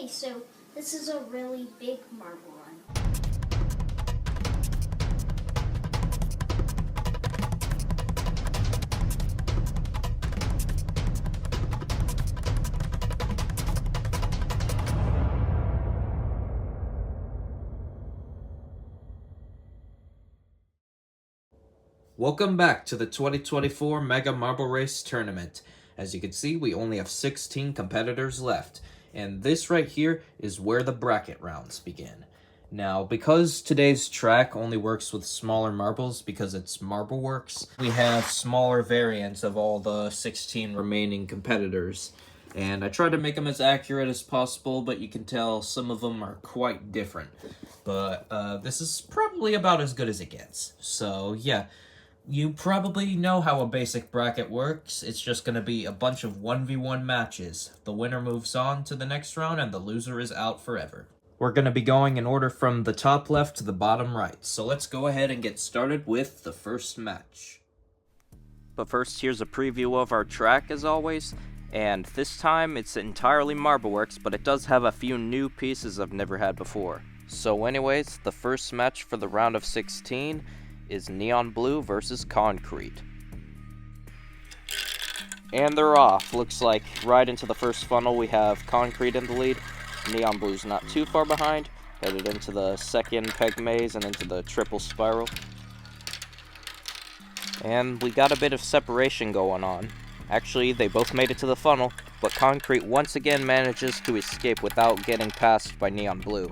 Okay, so this is a really big marble run. Welcome back to the 2024 Mega Marble Race Tournament. As you can see, we only have 16 competitors left, and this right here is where the bracket rounds begin. Now, because today's track only works with smaller marbles because it's MarbleWorks, we have smaller variants of all the 16 remaining competitors. And I tried to make them as accurate as possible, but you can tell some of them are quite different. But this is probably about as good as it gets. So yeah, you probably know how a basic bracket works. It's just going to be a bunch of 1v1 matches. The winner moves on to the next round, and the loser is out forever. We're going to be going in order from the top left to the bottom right. So let's go ahead and get started with the first match. But first, here's a preview of our track as always. And this time, it's entirely MarbleWorks, but it does have a few new pieces I've never had before. So anyways, the first match for the round of 16 is Neon Blue versus Concrete. And they're off. Looks like right into the first funnel we have Concrete in the lead. Neon Blue's not too far behind, headed into the second peg maze and into the triple spiral. And we got a bit of separation going on. Actually, they both made it to the funnel, but Concrete once again manages to escape without getting passed by Neon Blue.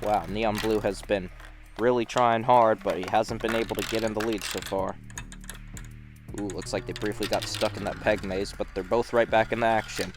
Wow, Neon Blue has been really trying hard, but he hasn't been able to get in the lead so far. Ooh, looks like they briefly got stuck in that peg maze, but they're both right back in the action.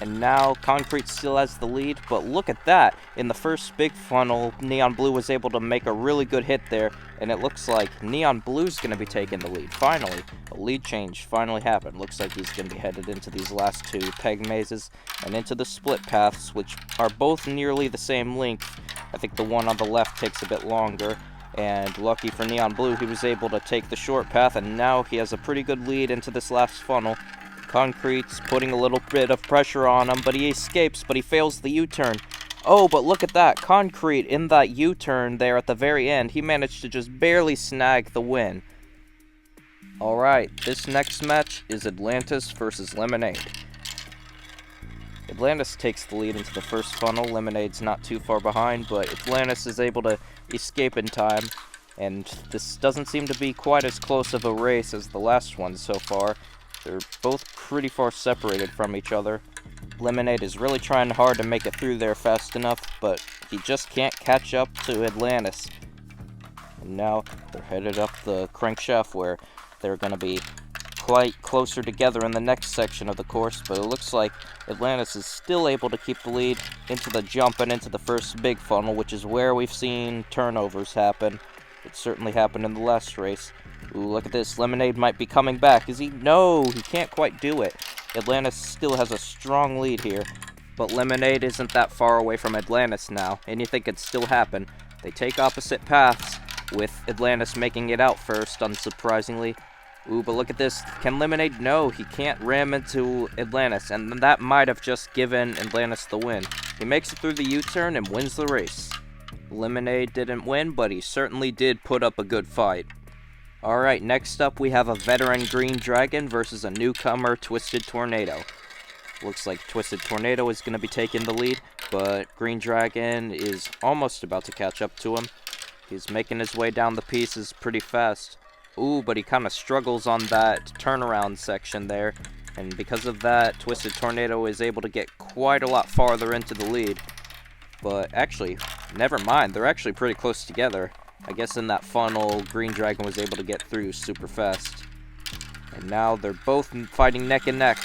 And now Concrete still has the lead, but look at that! In the first big funnel, Neon Blue was able to make a really good hit there, and it looks like Neon Blue's going to be taking the lead. Finally, a lead change finally happened. Looks like he's going to be headed into these last two peg mazes and into the split paths, which are both nearly the same length. I think the one on the left takes a bit longer, and lucky for Neon Blue, he was able to take the short path, and now he has a pretty good lead into this last funnel. Concrete's putting a little bit of pressure on him, but he escapes, but he fails the U-turn. Oh, but look at that. Concrete in that U-turn there at the very end, he managed to just barely snag the win. Alright, this next match is Atlantis versus Lemonade. Atlantis takes the lead into the first funnel. Lemonade's not too far behind, but Atlantis is able to escape in time. And this doesn't seem to be quite as close of a race as the last one so far. They're both pretty far separated from each other. Lemonade is really trying hard to make it through there fast enough, but he just can't catch up to Atlantis. And now they're headed up the crankshaft where they're going to be quite closer together in the next section of the course, but it looks like Atlantis is still able to keep the lead into the jump and into the first big funnel, which is where we've seen turnovers happen. It certainly happened in the last race. Ooh, look at this. Lemonade might be coming back. Is he? No, he can't quite do it. Atlantis still has a strong lead here, but Lemonade isn't that far away from Atlantis now. Anything could still happen. They take opposite paths, with Atlantis making it out first, unsurprisingly. Ooh, but look at this. Can Lemonade? No, he can't ram into Atlantis, and that might have just given Atlantis the win. He makes it through the U-turn and wins the race. Lemonade didn't win, but he certainly did put up a good fight. Alright, next up we have a veteran Green Dragon versus a newcomer Twisted Tornado. Looks like Twisted Tornado is going to be taking the lead, but Green Dragon is almost about to catch up to him. He's making his way down the pieces pretty fast. Ooh, but he kind of struggles on that turnaround section there, and because of that, Twisted Tornado is able to get quite a lot farther into the lead. But actually, never mind, they're actually pretty close together. I guess in that funnel, Green Dragon was able to get through super fast. And now they're both fighting neck and neck.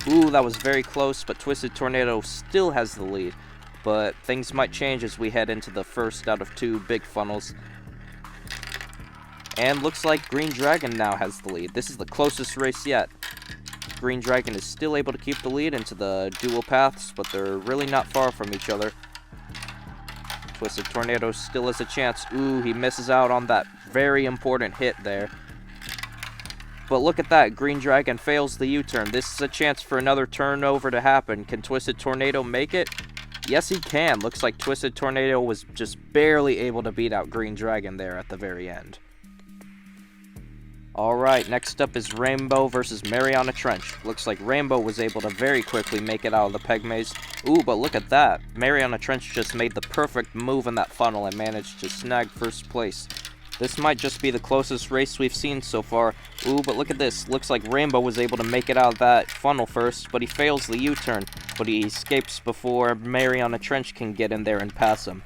Ooh, that was very close, but Twisted Tornado still has the lead. But things might change as we head into the first out of two big funnels. And looks like Green Dragon now has the lead. This is the closest race yet. Green Dragon is still able to keep the lead into the dual paths, but they're really not far from each other. Twisted Tornado still has a chance. Ooh, he misses out on that very important hit there. But look at that. Green Dragon fails the U-turn. This is a chance for another turnover to happen. Can Twisted Tornado make it? Yes, he can. Looks like Twisted Tornado was just barely able to beat out Green Dragon there at the very end. Alright, next up is Rainbow versus Mariana Trench. Looks like Rainbow was able to very quickly make it out of the peg maze. Ooh, but look at that. Mariana Trench just made the perfect move in that funnel and managed to snag first place. This might just be the closest race we've seen so far. Ooh, but look at this. Looks like Rainbow was able to make it out of that funnel first, but he fails the U-turn. But he escapes before Mariana Trench can get in there and pass him.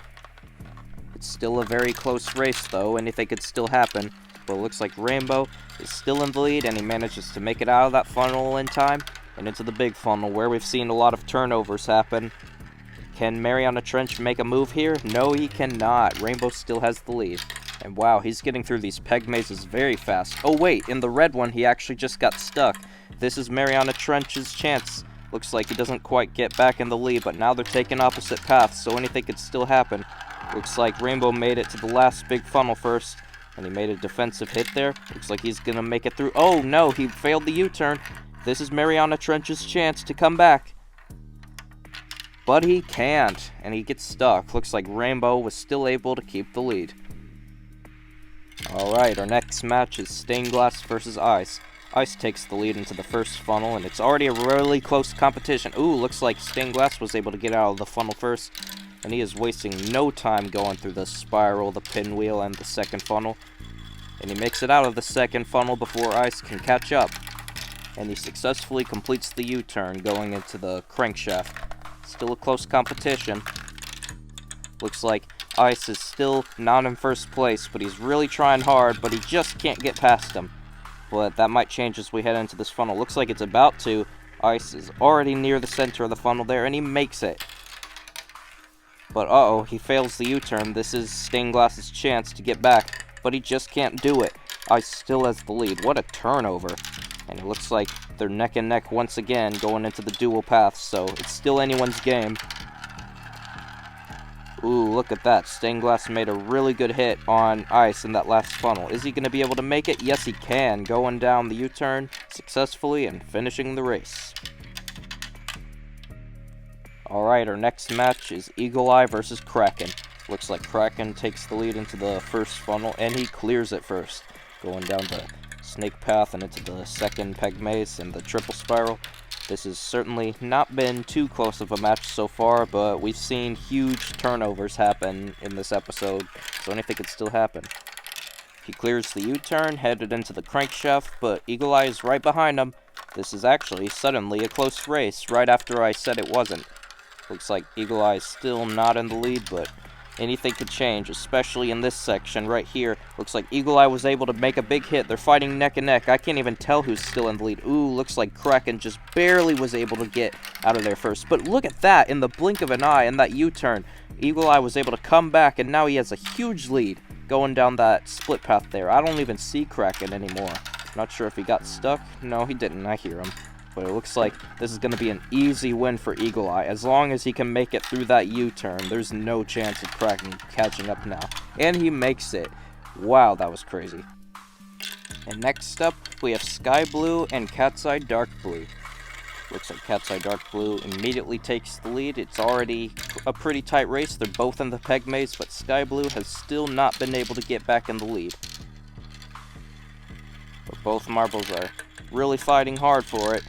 It's still a very close race, though. Anything could still happen. But it looks like Rainbow is still in the lead, and he manages to make it out of that funnel in time and into the big funnel, where we've seen a lot of turnovers happen. Can Mariana Trench make a move here? No, he cannot. Rainbow still has the lead. And wow, he's getting through these peg mazes very fast. Oh wait, in the red one, he actually just got stuck. This is Mariana Trench's chance. Looks like he doesn't quite get back in the lead, but now they're taking opposite paths, so anything could still happen. Looks like Rainbow made it to the last big funnel first, and he made a defensive hit there. Looks like he's gonna make it through. Oh no, he failed the U-turn. This is Mariana Trench's chance to come back. But he can't, and he gets stuck. Looks like Rainbow was still able to keep the lead. Alright, our next match is Stained Glass versus Ice. Ice takes the lead into the first funnel, and it's already a really close competition. Ooh, looks like Stained Glass was able to get out of the funnel first, and he is wasting no time going through the spiral, the pinwheel, and the second funnel. And he makes it out of the second funnel before Ice can catch up. And he successfully completes the U-turn going into the crankshaft. Still a close competition. Looks like Ice is still not in first place, but he's really trying hard, but he just can't get past him. But that might change as we head into this funnel. Looks like it's about to. Ice is already near the center of the funnel there, and he makes it. But uh-oh, he fails the U-turn. This is Stained Glass's chance to get back, but he just can't do it. Ice still has the lead. What a turnover. And it looks like they're neck and neck once again going into the dual paths, so it's still anyone's game. Ooh, look at that. Stained Glass made a really good hit on Ice in that last funnel. Is he going to be able to make it? Yes, he can. Going down the U-turn successfully and finishing the race. Alright, our next match is Eagle Eye versus Kraken. Looks like Kraken takes the lead into the first funnel, and he clears it first. Going down the snake path and into the second peg maze and the triple spiral. This has certainly not been too close of a match so far, but we've seen huge turnovers happen in this episode, so anything could still happen. He clears the U-turn, headed into the crankshaft, but Eagle Eye is right behind him. This is actually suddenly a close race, right after I said it wasn't. Looks like Eagle Eye is still not in the lead, but anything could change, especially in this section right here. Looks like Eagle Eye was able to make a big hit. They're fighting neck and neck. I can't even tell who's still in the lead. Ooh, looks like Kraken just barely was able to get out of there first. But look at that, in the blink of an eye, in that U-turn, Eagle Eye was able to come back, and now he has a huge lead going down that split path there. I don't even see Kraken anymore. Not sure if he got stuck. No, he didn't. I hear him. But it looks like this is going to be an easy win for Eagle Eye. As long as he can make it through that U-turn, there's no chance of Kraken catching up now. And he makes it. Wow, that was crazy. And next up, we have Sky Blue and Cat's Eye Dark Blue. Looks like Cat's Eye Dark Blue immediately takes the lead. It's already a pretty tight race. They're both in the peg maze, but Sky Blue has still not been able to get back in the lead. But both marbles are really fighting hard for it.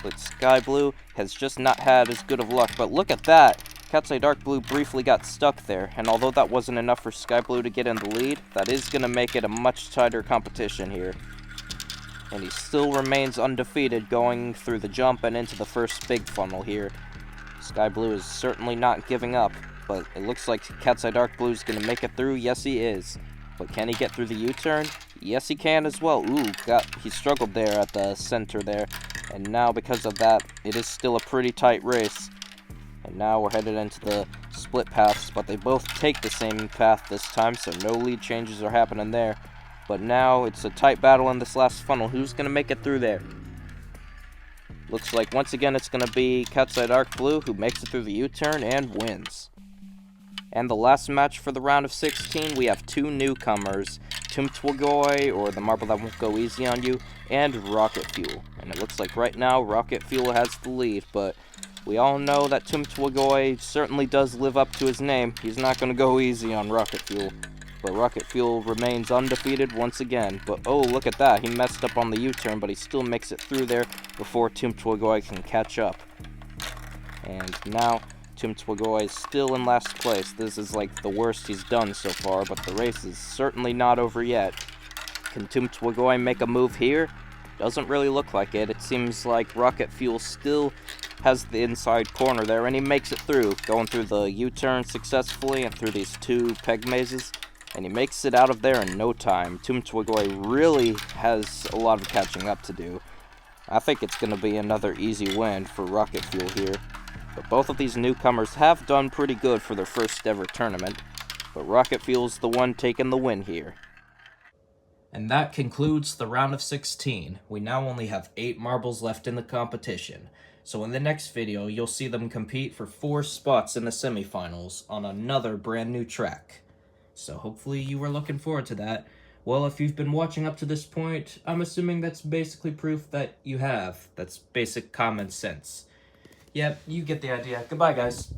But Sky Blue has just not had as good of luck. But look at that! Cat's Eye Dark Blue briefly got stuck there, and although that wasn't enough for Sky Blue to get in the lead, that is going to make it a much tighter competition here. And he still remains undefeated going through the jump and into the first big funnel here. Sky Blue is certainly not giving up, but it looks like Cat's Eye Dark Blue is going to make it through. Yes, he is. But can he get through the U-turn? Yes, he can as well. Ooh, he struggled there at the center there. And now, because of that, it is still a pretty tight race. And now we're headed into the split paths, but they both take the same path this time, so no lead changes are happening there. But now it's a tight battle in this last funnel. Who's going to make it through there? Looks like once again it's going to be Cat's Eye Dark Blue who makes it through the U-turn and wins. And the last match for the round of 16, we have two newcomers, Tumtwagoy, or the marble that won't go easy on you, and Rocket Fuel. And it looks like right now Rocket Fuel has the lead, but we all know that Tim Twigoi certainly does live up to his name. He's not going to go easy on Rocket Fuel. But Rocket Fuel remains undefeated once again. But oh, look at that. He messed up on the U-turn, but he still makes it through there before Tim Twigoi can catch up. And now, Tim Twigoi is still in last place. This is like the worst he's done so far, but the race is certainly not over yet. Can Tim Twigoi make a move here? Doesn't really look like it. It seems like Rocket Fuel still has the inside corner there, and he makes it through, going through the U-turn successfully and through these two peg mazes, and he makes it out of there in no time. Tim Twigoi really has a lot of catching up to do. I think it's going to be another easy win for Rocket Fuel here. But both of these newcomers have done pretty good for their first ever tournament, but Rocket Fuel's the one taking the win here. And that concludes the round of 16. We now only have 8 marbles left in the competition. So in the next video, you'll see them compete for 4 spots in the semifinals on another brand new track. So hopefully you were looking forward to that. Well, if you've been watching up to this point, I'm assuming that's basically proof that you have. That's basic common sense. Yep, you get the idea. Goodbye, guys.